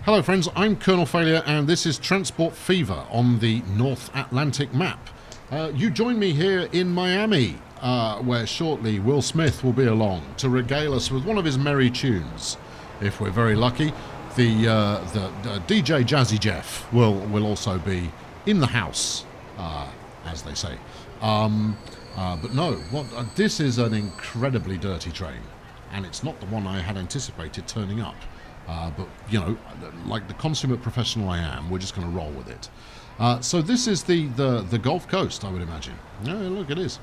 Hello friends, I'm Colonel Failure and this is Transport Fever on the North Atlantic map. You join me here in Miami, where shortly Will Smith will be along to regale us with one of his merry tunes. If we're very lucky, the DJ Jazzy Jeff will also be in the house, as they say. But no, this is an incredibly dirty train, and it's not the one I had anticipated turning up. But, you know, like the consummate professional I am, we're just going to roll with it. So this is the Gulf Coast, I would imagine. Yeah, look, it is.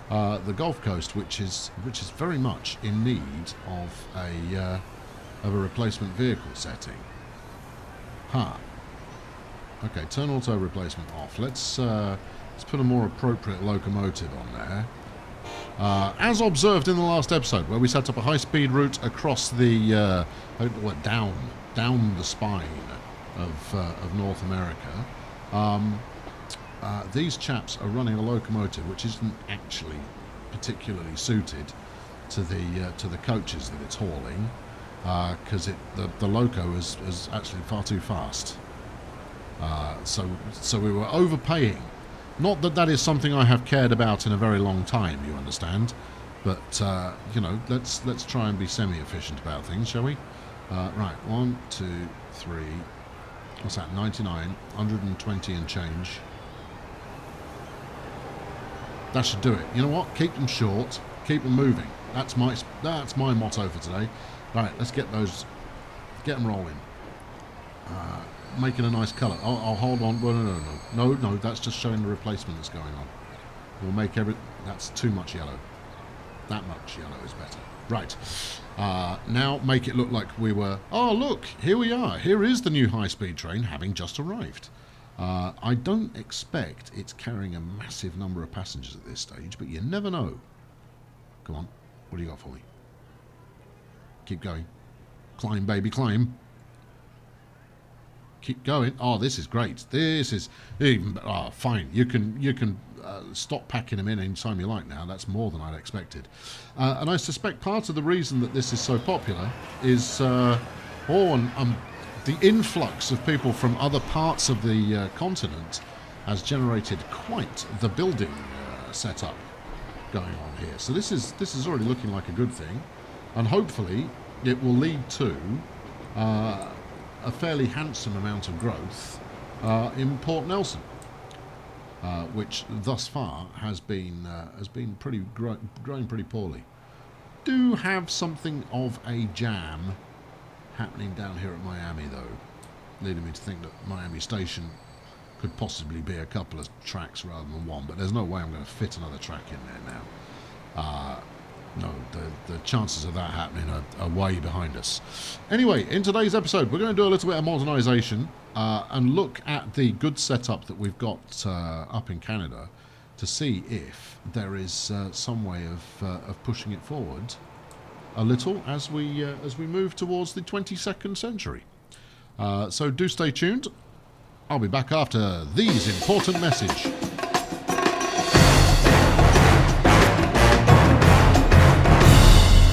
The Gulf Coast, which is very much in need of a replacement vehicle setting. Okay, turn auto replacement off. Let's put a more appropriate locomotive on there. As observed in the last episode, where we set up a high-speed route across the down the spine of North America, these chaps are running a locomotive which isn't actually particularly suited to the coaches that it's hauling, because the loco is actually far too fast. So we were overpaying. Not that is something I have cared about in a very long time, you understand. But, you know, let's try and be semi-efficient about things, shall we? Right, 1, 2, 3... What's that? 99, 120 and change. That should do it. You know what? Keep them short. Keep them moving. That's my motto for today. Right, let's get them rolling. Making a nice colour. I'll hold on. Well, no. That's just showing the replacement that's going on. We'll make that's too much yellow. That much yellow is better. Right. Now make it look like we were. Oh, look, here we are. Here is the new high-speed train, having just arrived. I don't expect it's carrying a massive number of passengers at this stage, but you never know. Come on. What do you got for me? Keep going. Climb, baby, climb. Keep going. Oh, this is great. This is even. Oh, fine. You can stop packing them in anytime you like now. That's more than I'd expected. And I suspect part of the reason that this is so popular is the influx of people from other parts of the continent has generated quite the building setup going on here. So this is already looking like a good thing, and hopefully it will lead to a fairly handsome amount of growth in Port Nelson, which thus far has been growing pretty poorly. Do have something of a jam happening down here at Miami, though, leading me to think that Miami Station could possibly be a couple of tracks rather than one. But there's no way I'm going to fit another track in there now. No, the chances of that happening are way behind us. Anyway, in today's episode, we're going to do a little bit of modernisation and look at the good setup that we've got up in Canada to see if there is some way of pushing it forward a little as we move towards the 22nd century. So do stay tuned. I'll be back after these important messages.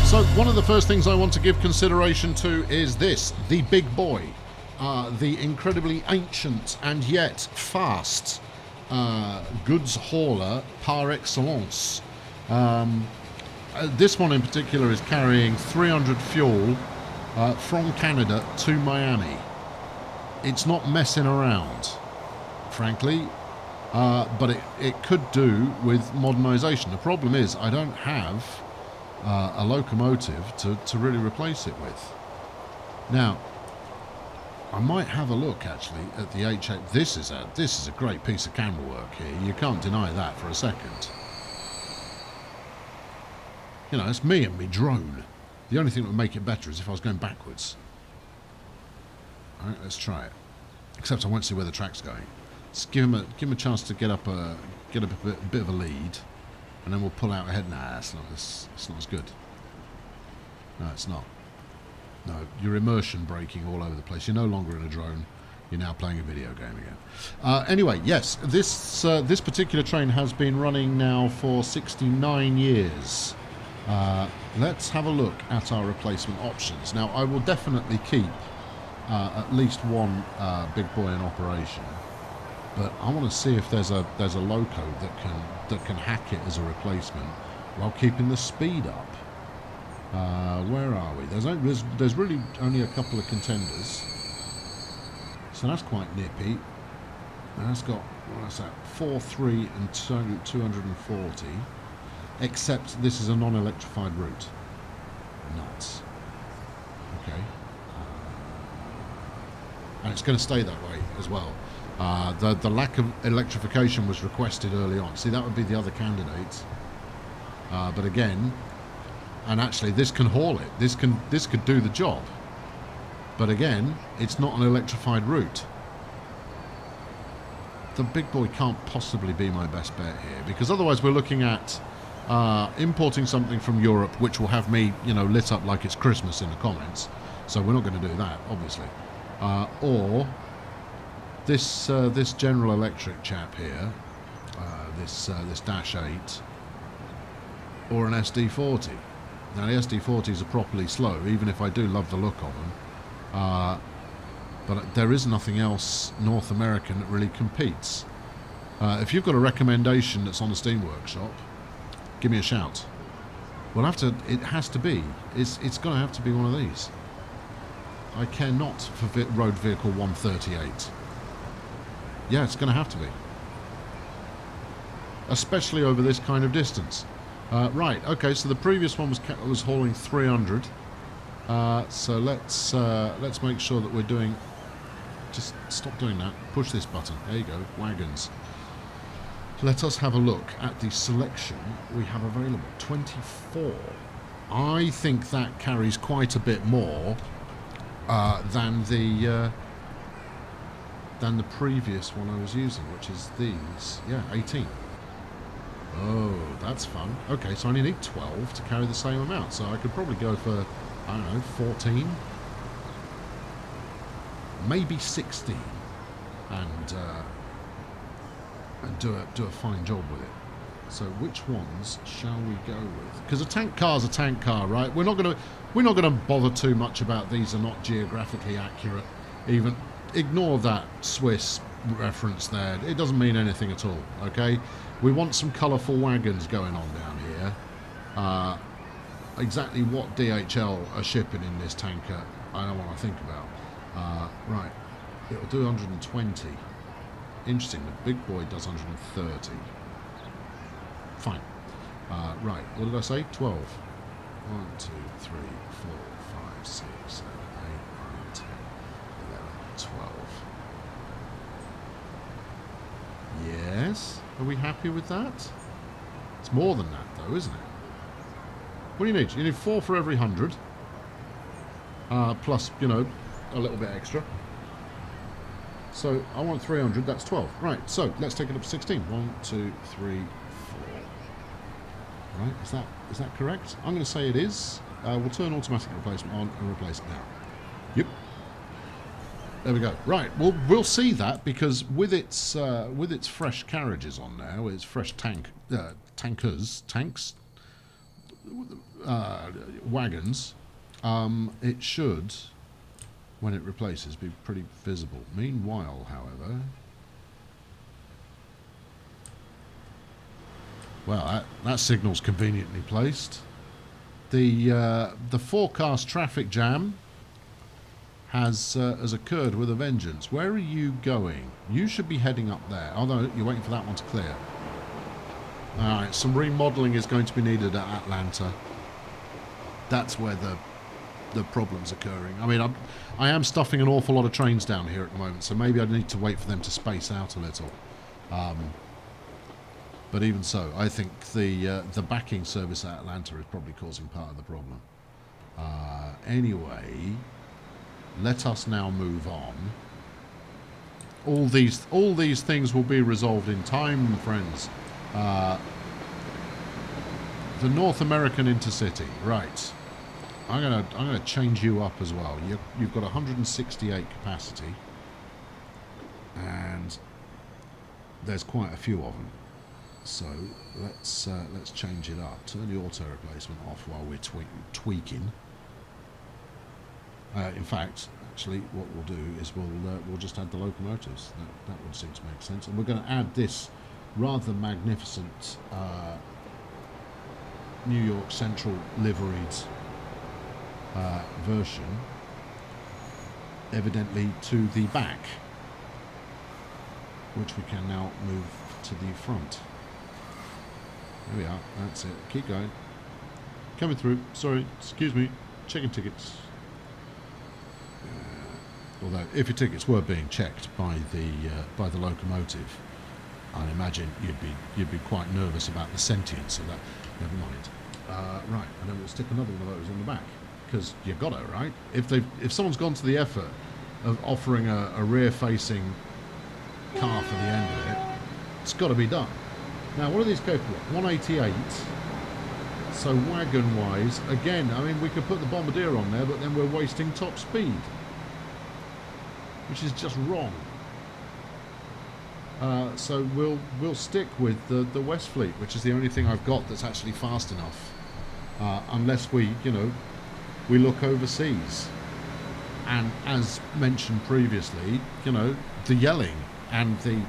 So one of the first things I want to give consideration to is this, the big boy, the incredibly ancient and yet fast goods hauler par excellence. This one in particular is carrying 300 fuel from Canada to Miami. It's not messing around, frankly, but it could do with modernisation. The problem is I don't have a locomotive to really replace it with. Now, I might have a look actually at the H8. This is a great piece of camera work here. You can't deny that for a second. You know, it's me and me drone. The only thing that would make it better is if I was going backwards. All right, let's try it. Except I won't see where the track's going. Let's give him a chance to get up a bit of a lead. And then we'll pull out ahead. Nah, it's not as good. No, it's not. No, your immersion braking all over the place. You're no longer in a drone. You're now playing a video game again. Anyway, yes, this particular train has been running now for 69 years. Let's have a look at our replacement options. Now, I will definitely keep at least one big boy in operation. But I want to see if there's a loco that can hack it as a replacement while keeping the speed up. Where are we? There's really only a couple of contenders, so that's quite nippy. And that's got, what's that? 4.3 and 240. Except this is a non-electrified route. Nuts. Okay. And it's going to stay that way as well. The lack of electrification was requested early on. See, that would be the other candidate. But again, and actually this can haul it. This could do the job. But again, it's not an electrified route. The big boy can't possibly be my best bet here, because otherwise we're looking at importing something from Europe, which will have me, lit up like it's Christmas in the comments. So we're not going to do that, obviously. Or this General Electric chap here, this Dash 8, or an SD40. Now the SD40s are properly slow, even if I do love the look of them. But there is nothing else North American that really competes. If you've got a recommendation that's on the Steam Workshop, give me a shout. It has to be. It's going to have to be one of these. I care not for road vehicle 138. Yeah, it's going to have to be. Especially over this kind of distance. Right, okay, so the previous one was hauling 300. So let's make sure that we're doing... Just stop doing that. Push this button. There you go. Wagons. Let us have a look at the selection we have available. 24. I think that carries quite a bit more than the previous one I was using, which is these. Yeah, 18. Oh, that's fun. Okay, so I only need 12 to carry the same amount. So I could probably go for, I don't know, 14. Maybe 16. And do a fine job with it. So which ones shall we go with? Because a tank car's a tank car, right? We're not gonna bother too much about these are not geographically accurate. Even ignore that Swiss reference there. It doesn't mean anything at all. Okay, we want some colourful wagons going on down here. Exactly what DHL are shipping in this tanker, I don't want to think about. Right, it'll do 120. Interesting, the big boy does 130. Fine. Right, what did I say? 12. 1, 2, 3, 4, 5, 6, 7, 8, 9, 10, 11, 12. Yes? Are we happy with that? It's more than that, though, isn't it? What do you need? You need 4 for every 100. Plus, a little bit extra. So I want 300, that's 12. Right, so let's take it up to 16. 1, 2, 3, 4. Right, is that correct? I'm going to say it is. We'll turn automatic replacement on and replace it now. Yep. There we go. Right, we'll see that, because with its fresh carriages on there, with its fresh wagons, it should, when it replaces, be pretty visible. Meanwhile, however, well, that signal's conveniently placed. The forecast traffic jam has occurred with a vengeance. Where are you going? You should be heading up there. Although you're waiting for that one to clear. All right, some remodeling is going to be needed at Atlanta. That's where the problem's occurring. I mean, I am stuffing an awful lot of trains down here at the moment, so maybe I need to wait for them to space out a little. But even so, I think the backing service at Atlanta is probably causing part of the problem. Anyway, let us now move on. All these things will be resolved in time, friends. The North American Intercity, right? I'm gonna change you up as well. You've got 168 capacity, and there's quite a few of them. So let's change it up. Turn the auto replacement off while we're tweaking. In fact, actually, what we'll do is we'll just add the locomotives. That would seem to make sense. And we're going to add this rather magnificent New York Central liveried version, evidently to the back, which we can now move to the front. There we are. That's it. Keep going. Coming through. Sorry. Excuse me. Checking tickets. Although, if your tickets were being checked by the locomotive, I imagine you'd be quite nervous about the sentience of that. Never mind. Right, and then we'll stick another one of those on the back, because you got to, right? If someone's gone to the effort of offering a rear-facing car for the end of it, it's got to be done. Now, what are these capable of? 188. So wagon-wise, again, I mean, we could put the Bombardier on there, but then we're wasting top speed, which is just wrong. So we'll stick with the Westfleet, which is the only thing I've got that's actually fast enough, unless we look overseas. And as mentioned previously, the yelling and the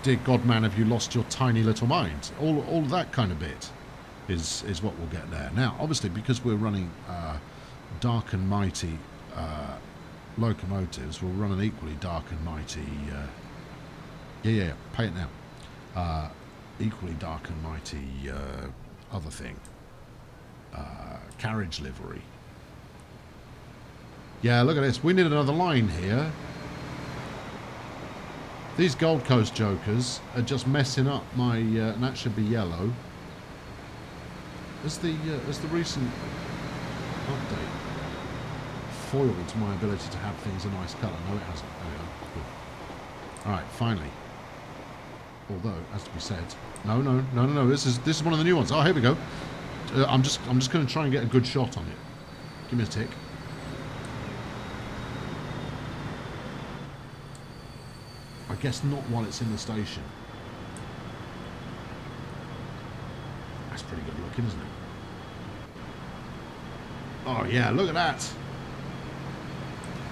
"Dear God, man, have you lost your tiny little mind?" All that kind of bit is what we'll get there. Now, obviously, because we're running dark and mighty locomotives, we'll run an equally dark and mighty. Yeah, pay it now. Equally dark and mighty other thing. Carriage livery. Yeah, look at this. We need another line here. These Gold Coast jokers are just messing up my... and that should be yellow. Has the recent update foiled my ability to have things a nice colour? No, it hasn't. There we go. Good. Alright, finally. Although, as to be said... No. This is one of the new ones. Oh, here we go. I'm just going to try and get a good shot on it. Give me a tick. I guess not while it's in the station. That's pretty good looking, isn't it? Oh yeah, look at that.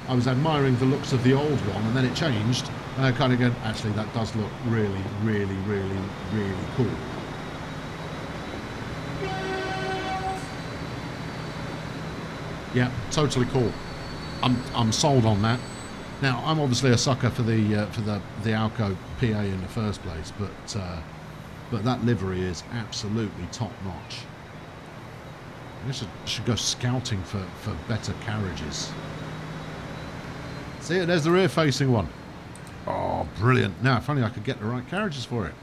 I was admiring the looks of the old one, and then it changed, and I kind of go, actually, that does look really, really, really, really cool. Yeah, totally cool. I'm sold on that. Now, I'm obviously a sucker for the Alco PA in the first place, but that livery is absolutely top notch. I should go scouting for better carriages. See, there's the rear-facing one. Oh, brilliant! Now, if only I could get the right carriages for it.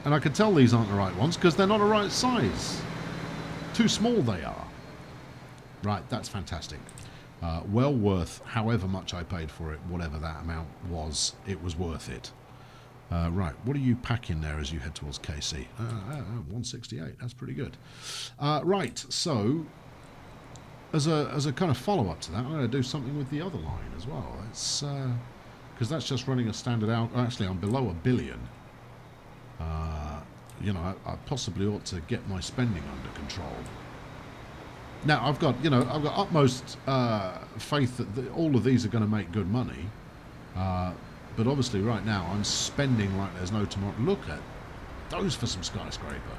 And I could tell these aren't the right ones because they're not the right size. Too small they are. Right, that's fantastic. Well worth however much I paid for it, whatever that amount was, it was worth it. Right, what are you packing there as you head towards KC? 168, that's pretty good. Right, so as a kind of follow-up to that, I'm going to do something with the other line as well. It's because that's just running a standard out. Actually, I'm below $1 billion. I possibly ought to get my spending under control. Now, I've got utmost faith that all of these are going to make good money. But obviously right now I'm spending like there's no tomorrow. Look at those for some skyscraper.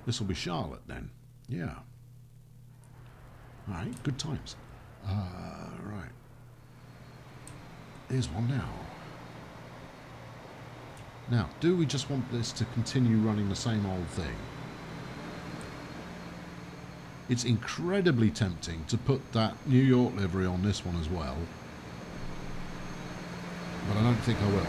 This will be Charlotte then. Yeah. Alright, good times. Right. Here's one now. Now, do we just want this to continue running the same old thing? It's incredibly tempting to put that New York livery on this one as well, but I don't think I will.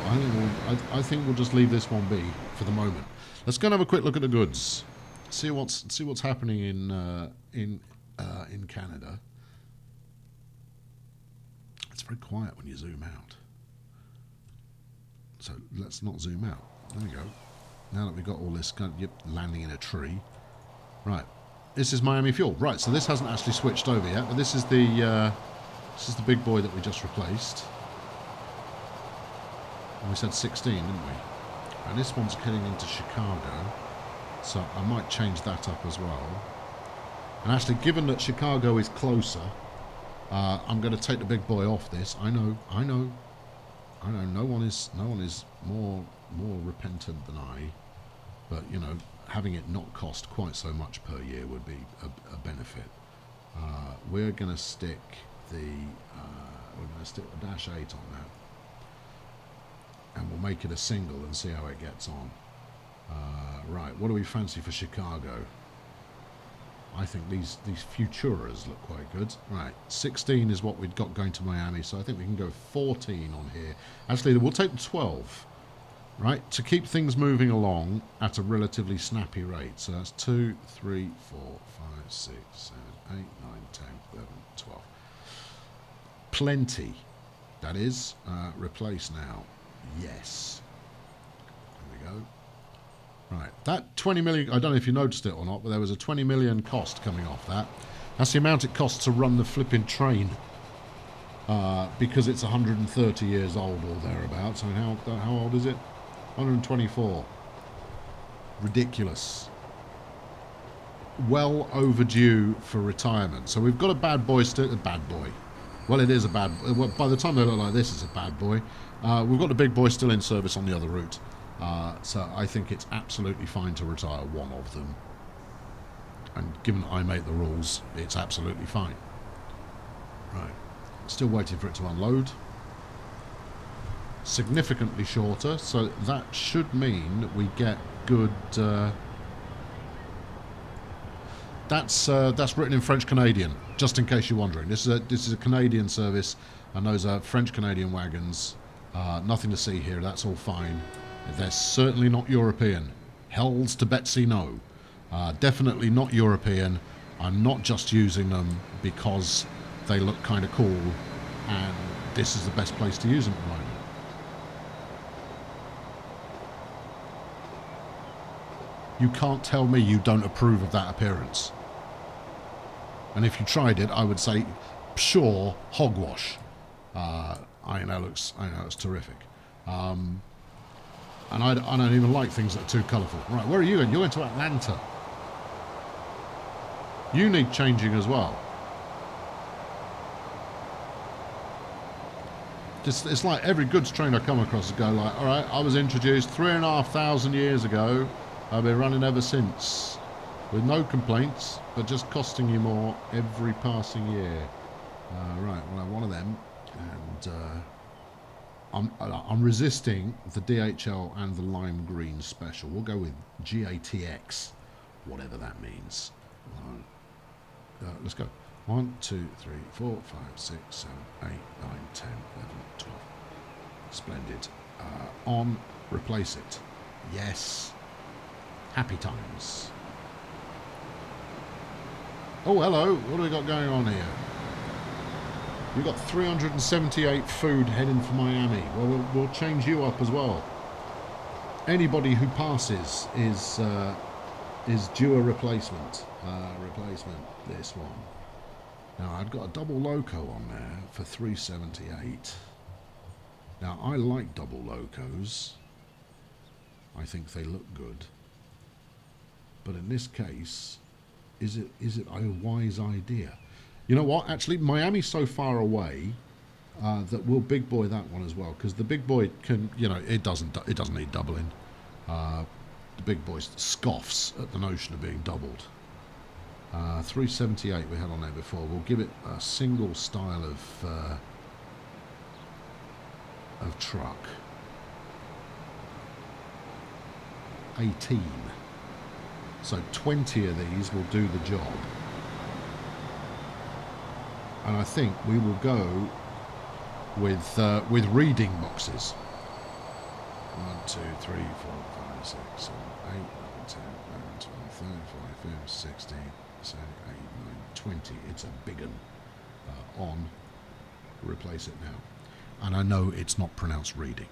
I think we'll just leave this one be for the moment. Let's go and have a quick look at the goods. See what's happening in Canada. It's very quiet when you zoom out. So let's not zoom out. There we go. Now that we've got all this, landing in a tree. Right. This is Miami Fuel. Right, so this hasn't actually switched over yet, but this is the big boy that we just replaced. And we said 16, didn't we? And this one's heading into Chicago, so I might change that up as well. And actually, given that Chicago is closer, I'm going to take the big boy off this. I know. No one is more repentant than I. But you know, having it not cost quite so much per year would be a benefit. We're going to stick the -8 on that, and we'll make it a single and see how it gets on. Right, what do we fancy for Chicago? I think these Futuras look quite good. Right, 16 is what we've got going to Miami, so I think we can go 14 on here. Actually, we'll take 12, right, to keep things moving along at a relatively snappy rate. So that's 2, 3, 4, 5, 6, 7, 8, 9, 10, 11, 12. Plenty. That is. Replace now. Yes. There we go. Right, that 20 million, I don't know if you noticed it or not, but there was a 20 million cost coming off that. That's the amount it costs to run the flipping train, because it's 130 years old or thereabouts. I mean, how old is it? 124. Ridiculous. Well overdue for retirement. So we've got a bad boy still, a bad boy. Well, it is a bad, well, by the time they look like this, it's a bad boy. We've got the big boy still in service on the other route. So I think it's absolutely fine to retire one of them. And given I make the rules, it's absolutely fine. Right. Still waiting for it to unload. Significantly shorter, so that should mean we get good... That's written in French Canadian, just in case you're wondering. This is a Canadian service, and those are French Canadian wagons. Nothing to see here, that's all fine. They're certainly not European. Hells to Betsy, no. Definitely not European. I'm not just using them because they look kind of cool, and this is the best place to use them at the moment. You can't tell me you don't approve of that appearance. And if you tried it, I would say pure hogwash. I know it's terrific. And I don't even like things that are too colourful. Right, where are you going? You're going to Atlanta. You need changing as well. It's like every goods train I come across go like, all right, I was introduced 3,500 years ago. I've been running ever since. With no complaints, but just costing you more every passing year. Right, well, I have one of them. And... I'm resisting the DHL and the lime green special. We'll go with GATX, whatever that means. Let's go. 1, 2, 3, 4, 5, 6, 7, 8, 9, 10, 11, 12. Splendid. On, replace it. Yes. Happy times. Oh, hello. What do we got going on here? We've got 378 food heading for Miami. Well, we'll change you up as well. Anybody who passes is due a replacement. This one. Now, I've got a double loco on there for 378. Now, I like double locos. I think they look good. But in this case, is it a wise idea? You know what? Actually, Miami's so far away that we'll big boy that one as well, because the big boy can, you know, it doesn't need doubling. The big boy scoffs at the notion of being doubled. 378 we had on there before. We'll give it a single style of truck. 18. So 20 of these will do the job. And I think we will go with reading boxes. 1, 2, 3, 4, 5, 6, 7, 8, 9, 10, 11, 12, 13, 14, 15, 16, 17, 18, 19, 20. It's a big one. On. Replace it now. And I know it's not pronounced reading.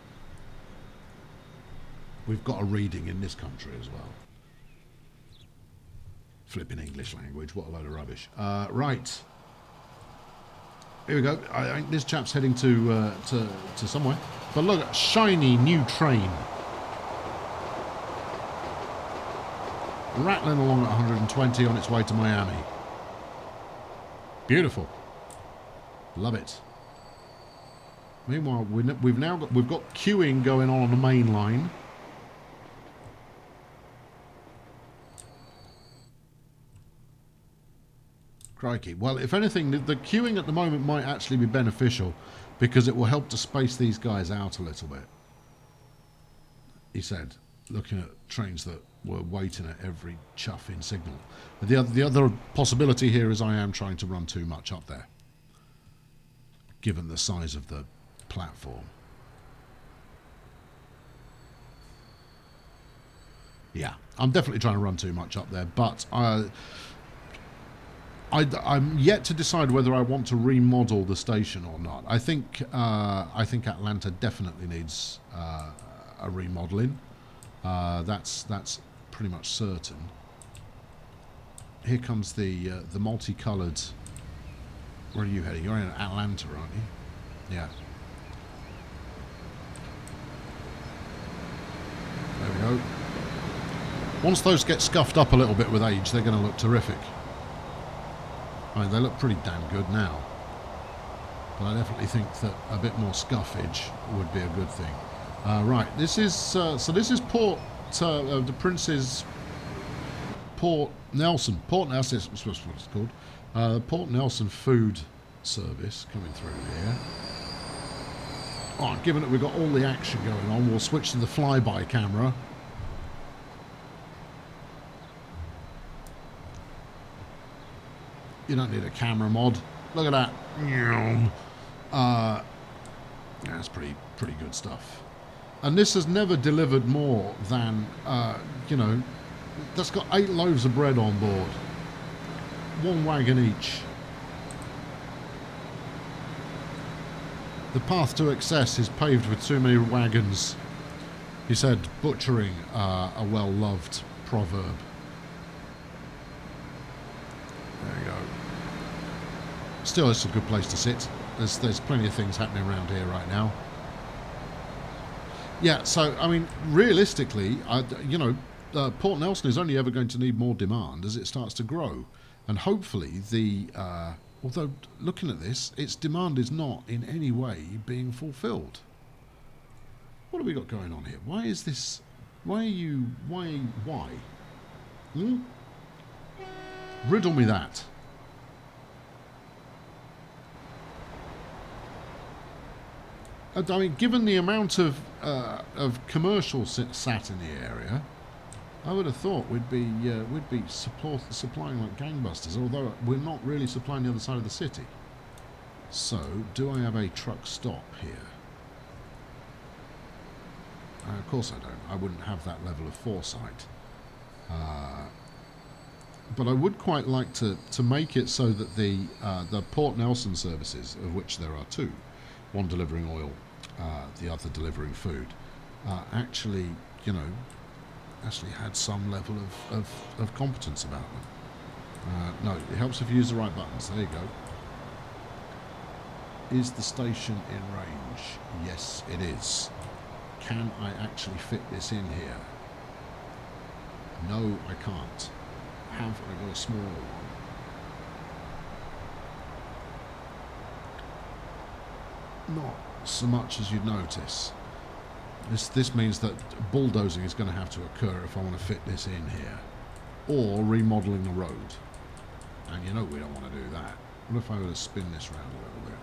We've got a reading in this country as well. Flipping English language. What a load of rubbish. Right. Here we go. I think this chap's heading to somewhere. But look, shiny new train. Rattling along at 120 on its way to Miami. Beautiful. Love it. Meanwhile, we've got queuing going on the main line. Crikey. Well, if anything, the queuing at the moment might actually be beneficial because it will help to space these guys out a little bit. He said, looking at trains that were waiting at every chuffing signal. The other possibility here is I am trying to run too much up there, given the size of the platform. Yeah, I'm definitely trying to run too much up there, but I'm yet to decide whether I want to remodel the station or not. I think Atlanta definitely needs a remodeling. That's pretty much certain. Here comes the multicoloured. Where are you heading? You're in Atlanta, aren't you? Yeah. There we go. Once those get scuffed up a little bit with age, they're going to look terrific. I mean, they look pretty damn good now. But I definitely think that a bit more scuffage would be a good thing. Right, this is so this is the Prince's Port Nelson. Port Nelson is what it's called. Port Nelson Food Service coming through here. Oh, given that we've got all the action going on, we'll switch to the flyby camera. You don't need a camera mod. Look at that. That's pretty good stuff. And this has never delivered more than, you know, that's got 8 loaves of bread on board. 1 wagon each. The path to excess is paved with too many wagons, he said, butchering a well-loved proverb. There you go. Still, it's a good place to sit. There's plenty of things happening around here right now. Yeah, so, I mean, realistically, you know, Port Nelson is only ever going to need more demand as it starts to grow. And hopefully although looking at this, its demand is not in any way being fulfilled. What have we got going on here? Why is this... Why? Riddle me that. I mean, given the amount of commercial sat in the area, I would have thought we'd be supplying like gangbusters. Although we're not really supplying the other side of the city. So, do I have a truck stop here? Of course I don't. I wouldn't have that level of foresight. But I would quite like to make it so that the Port Nelson services, of which there are 2, one delivering oil, the other delivering food, actually, you know, actually had some level of competence about them. No, it helps if you use the right buttons. There you go. Is the station in range? Yes, it is. Can I actually fit this in here? No, I can't. Have I got a smaller one? Not so much as you'd notice. This means that bulldozing is going to have to occur if I want to fit this in here. Or remodelling the road. And you know we don't want to do that. What if I were to spin this round a little bit?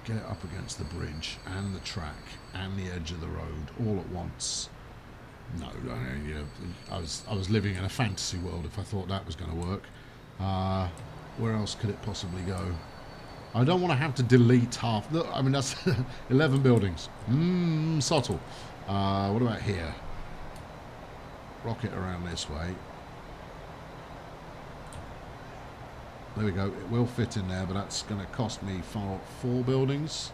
Get it up against the bridge and the track and the edge of the road all at once. No, I was living in a fantasy world if I thought that was going to work. Where else could it possibly go? I don't want to have to delete half. Look, I mean, that's 11 buildings. Subtle. What about here? Rocket around this way. There we go. It will fit in there, but that's going to cost me 4 buildings.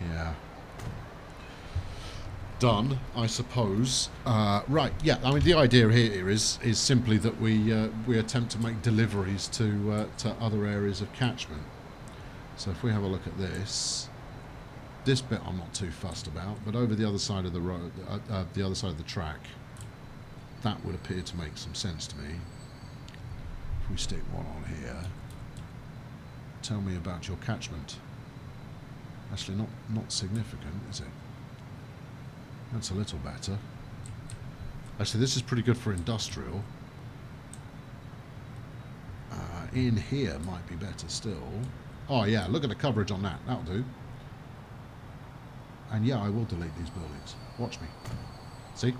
Yeah. Done, I suppose. Right, yeah, I mean, the idea here is simply that we attempt to make deliveries to other areas of catchment. So if we have a look at this, This bit I'm not too fussed about, but over the other side of the road, the other side of the track, that would appear to make some sense to me. If we stick one on here, tell me about your catchment. Actually, not significant, is it? That's a little better. Actually, this is pretty good for industrial. In here might be better still. Oh yeah, look at the coverage on that. That'll do. And yeah, I will delete these buildings. Watch me. See?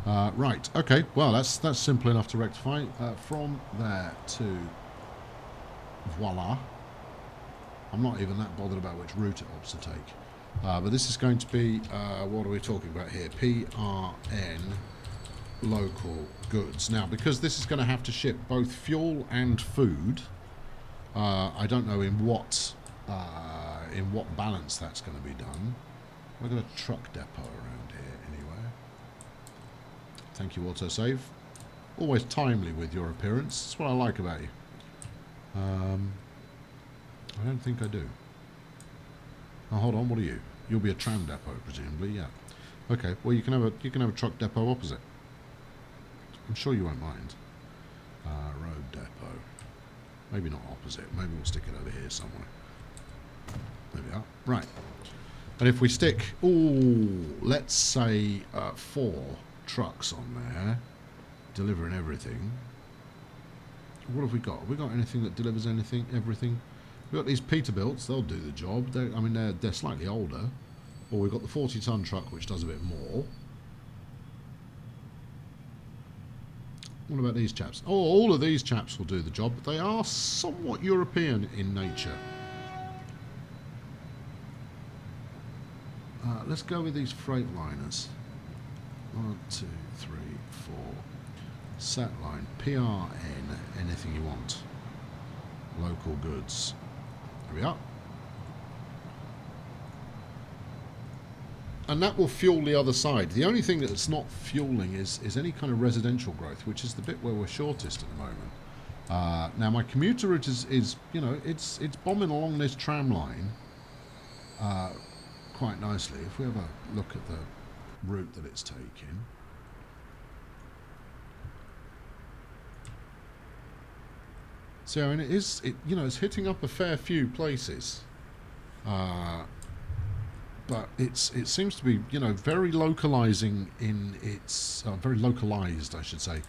Right. Okay. Well, that's simple enough to rectify. From there to voila. I'm not even that bothered about which route it opts to take. But this is going to be, what are we talking about here? PRN local goods. Now, because this is going to have to ship both fuel and food, I don't know in what balance that's going to be done. We've got a truck depot around here anywhere. Thank you, autosave. Always timely with your appearance. That's what I like about you. I don't think I do. Oh, hold on. What are you? You'll be a tram depot, presumably. Yeah. Okay. Well, you can have a truck depot opposite. I'm sure you won't mind. Road depot. Maybe not opposite. Maybe we'll stick it over here somewhere. There we are. Right. And if we stick, let's say 4 trucks on there, delivering everything. What have we got? Have we got anything that delivers anything, everything? We've got these Peterbilts. They'll do the job. They're slightly older. Or we've got the 40-ton truck, which does a bit more. What about these chaps? Oh, all of these chaps will do the job, but they are somewhat European in nature. Let's go with these freight liners. 1, 2, 3, 4. Set line. PRN. Anything you want. Local goods. There we are. And that will fuel the other side. The only thing that's not fueling is any kind of residential growth, which is the bit where we're shortest at the moment. Now my commuter route is you know, it's bombing along this tram line quite nicely. If we have a look at the route that it's taking. So I mean, it's hitting up a fair few places. But it seems to be, you know, very localizing in its very localized, I should say,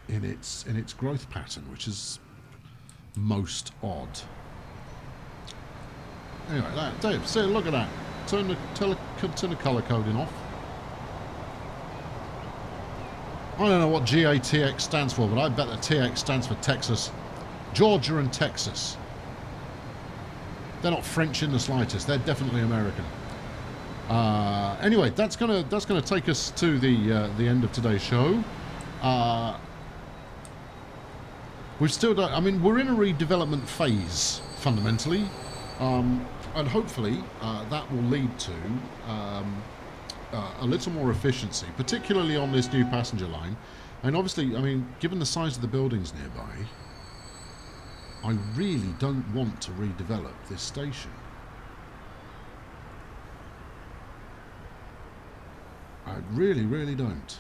in its growth pattern, which is most odd. Anyway, Dave, see, look at that. Turn the color coding off. I don't know what GATX stands for, but I bet the TX stands for Texas, Georgia, and Texas. They're not French in the slightest. They're definitely American. Anyway, that's gonna take us to the end of today's show. We've still done. I mean, we're in a redevelopment phase fundamentally, and hopefully that will lead to a little more efficiency, particularly on this new passenger line. And obviously, I mean, given the size of the buildings nearby, I really don't want to redevelop this station. I really, really don't.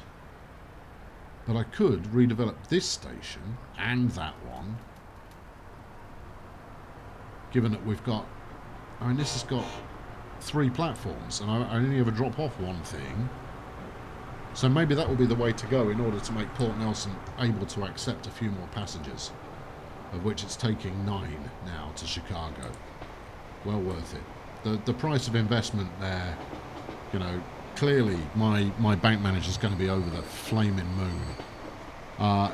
But I could redevelop this station and that one, given that we've got, I mean, this has got 3 platforms, and I only ever drop off one thing. So maybe that will be the way to go in order to make Port Nelson able to accept a few more passengers, of which it's taking 9 now to Chicago. Well worth it. The price of investment there, you know, clearly my bank manager's going to be over the flaming moon.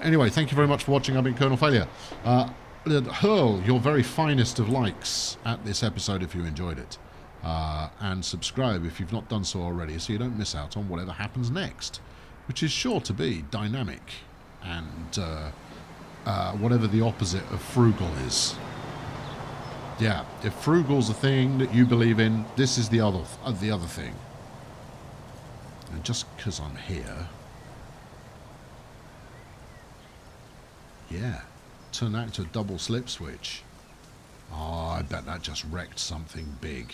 Anyway, thank you very much for watching. I've been Colonel Failure. Hurl your very finest of likes at this episode if you enjoyed it. And subscribe if you've not done so already, so you don't miss out on whatever happens next, which is sure to be dynamic and whatever the opposite of frugal is. Yeah, if frugal's a thing that you believe in, this is the other thing. And just because I'm here, yeah, turn that into a double slip switch. Oh, I bet that just wrecked something big.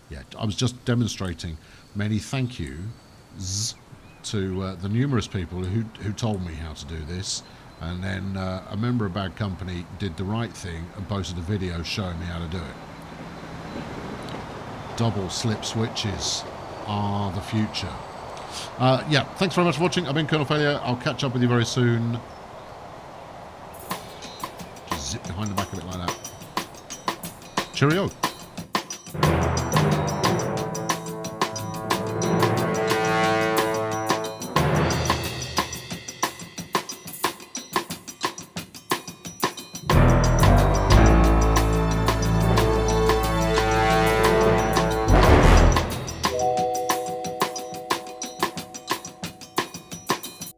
Yeah, I was just demonstrating many thank yous to the numerous people who told me how to do this, and then a member of Bad Company did the right thing and posted a video showing me how to do it. Double slip switches are the future. Yeah, thanks very much for watching. I've been Colonel Failure. I'll catch up with you very soon. Just zip behind the back of it like that. Cheerio.